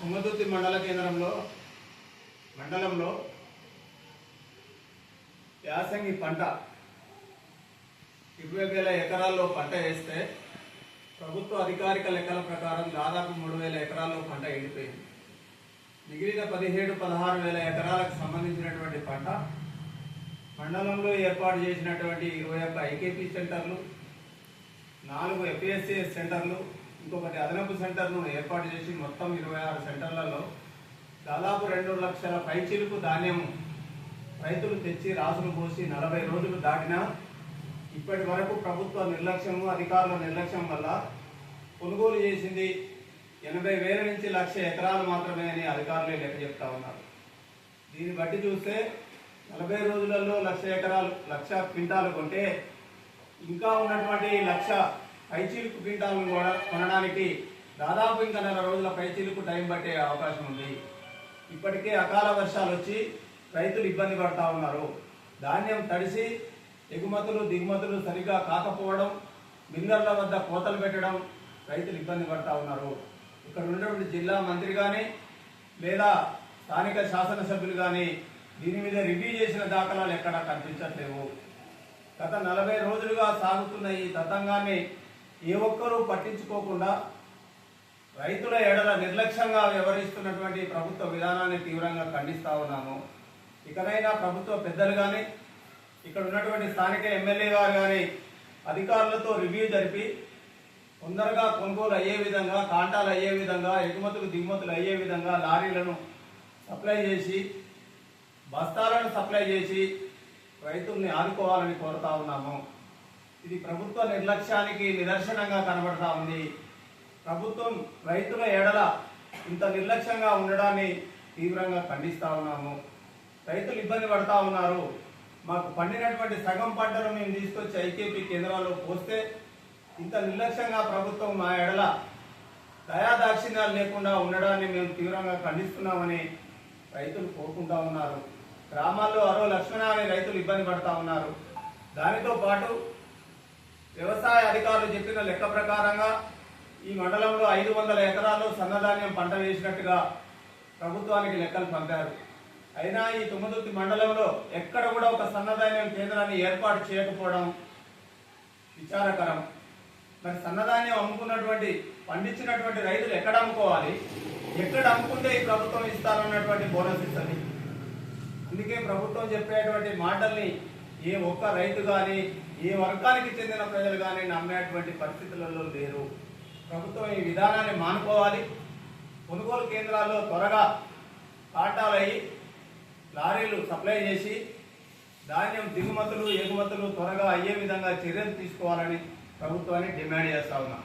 తుంగతుర్తి మండలంలో యాసంగి పంట 20,000 ఎకరాల్లో పంట వేస్తే ప్రభుత్వ అధికారిక లెక్కల ప్రకారం దాదాపు 3,000 ఎకరాల్లో పంట ఎండిపోయింది. మిగిలిన 17-16,000 ఎకరాలకు సంబంధించినటువంటి పంట మండలంలో ఏర్పాటు చేసినటువంటి 21 ఐకేపీ సెంటర్లు, 4 ఎఫ్ఎస్సిఎస్ సెంటర్లు, ఇంకొకటి అదనపు సెంటర్ను ఏర్పాటు చేసి మొత్తం 26 సెంటర్లలో దాదాపు 2 లక్షల పైచిలుకు ధాన్యం రైతులు తెచ్చి రాసులు పోసి 40 రోజులు దాటినా ఇప్పటి వరకు ప్రభుత్వ నిర్లక్ష్యము, అధికారుల నిర్లక్ష్యం వల్ల కొనుగోలు చేసింది 80,000 నుంచి 1,00,000 ఎకరాలు మాత్రమే అని అధికారులే లెక్క చెప్తా ఉన్నారు. దీన్ని బట్టి చూస్తే 40 రోజులలో 1,00,000 క్వింటాలు కొంటే ఇంకా ఉన్నటువంటి 1,00,000 పైచీలుకు క్వింటాలను కొనడానికి దాదాపు ఇంకా 4 రోజుల పైచీలుకు టైం పట్టే అవకాశం ఉంది. ఇప్పటికే అకాల వర్షాలు వచ్చి రైతులు ఇబ్బంది పడతా ఉన్నారు. ధాన్యం తడిసి ఎగుమతులు దిగుమతులు సరిగ్గా కాకపోవడం, మిల్లర్ల వద్ద కోతలు పెట్టడం రైతులు ఇబ్బంది పడతా ఉన్నారు. ఇక్కడ ఉన్నటువంటి జిల్లా మంత్రి కానీ లేదా స్థానిక శాసనసభ్యులు కానీ దీని మీద రివ్యూ చేసిన దాఖలాలు ఎక్కడా కనిపించట్లేవు. గత 40 రోజులుగా సాగుతున్న ఈ తతంగాన్ని ఏ ఒక్కరూ పట్టించుకోకుండా రైతుల ఎడల నిర్లక్ష్యంగా వ్యవహరిస్తున్నటువంటి ప్రభుత్వ విధానాన్ని తీవ్రంగా ఖండిస్తా ఉన్నాము. ఇకనైనా ప్రభుత్వ పెద్దలు కానీ ఇక్కడ ఉన్నటువంటి స్థానిక ఎమ్మెల్యే గారు కానీ అధికారులతో రివ్యూ జరిపి తొందరగా కొనుగోలు అయ్యే విధంగా, కాంటాలు అయ్యే విధంగా, ఎగుమతులు దిగుమతులు అయ్యే విధంగా లారీలను సప్లై చేసి బస్తాలను సప్లై చేసి రైతుల్ని ఆదుకోవాలని కోరుతా ఉన్నాము. ఇది ప్రభుత్వ నిర్లక్ష్యానికి నిదర్శనంగా కనబడతా ఉంది. ప్రభుత్వం రైతుల ఎడల ఇంత నిర్లక్ష్యంగా ఉండడాన్ని తీవ్రంగా ఖండిస్తా ఉన్నాము. రైతులు ఇబ్బంది పడతా ఉన్నారు. మాకు పండినటువంటి సగం పంటను మేము తీసుకొచ్చి ఐకేపీ కేంద్రాల్లో పోస్తే ఇంత నిర్లక్ష్యంగా ప్రభుత్వం మా ఎడల దయాదాక్షిణ్యాలు లేకుండా ఉండడాన్ని మేము తీవ్రంగా ఖండిస్తున్నామని రైతులు కోరుకుంటా ఉన్నారు. గ్రామాల్లో అరో లక్షణాన్ని రైతులు ఇబ్బంది పడతా ఉన్నారు. దానితో పాటు వ్యవసాయ అధికారులు చెప్పిన లెక్క ప్రకారంగా ఈ మండలంలో 500 ఎకరాల్లో సన్నధాన్యం పంట వేసినట్టుగా ప్రభుత్వానికి లెక్కలు పంపారు. అయినా ఈ తుంగతుర్తి మండలంలో ఎక్కడ కూడా ఒక సన్నధాన్యం కేంద్రాన్ని ఏర్పాటు చేయకపోవడం విచారకరం. మరి సన్నధాన్యం అమ్ముకున్నటువంటి పండించినటువంటి రైతులు ఎక్కడ అమ్ముకోవాలి? ఎక్కడ అమ్ముకుంటే ఈ ప్రభుత్వం ఇస్తారన్నటువంటి బోనస్ ఇస్తుంది. అందుకే ప్రభుత్వం చెప్పేటువంటి మాటల్ని ఏ ఒక్క రైతు కానీ ఏ వర్గానికి చెందిన ప్రజలు కానీ నమ్మేటువంటి పరిస్థితులలో లేరు. ప్రభుత్వం ఈ విధానాన్ని మానుకోవాలి. కొనుగోలు కేంద్రాల్లో త్వరగా కాటాలయ్యి లారీలు సప్లై చేసి ధాన్యం దిగుమతులు ఎగుమతులు త్వరగా అయ్యే విధంగా చర్యలు తీసుకోవాలని ప్రభుత్వాన్ని డిమాండ్ చేస్తా ఉన్నాం.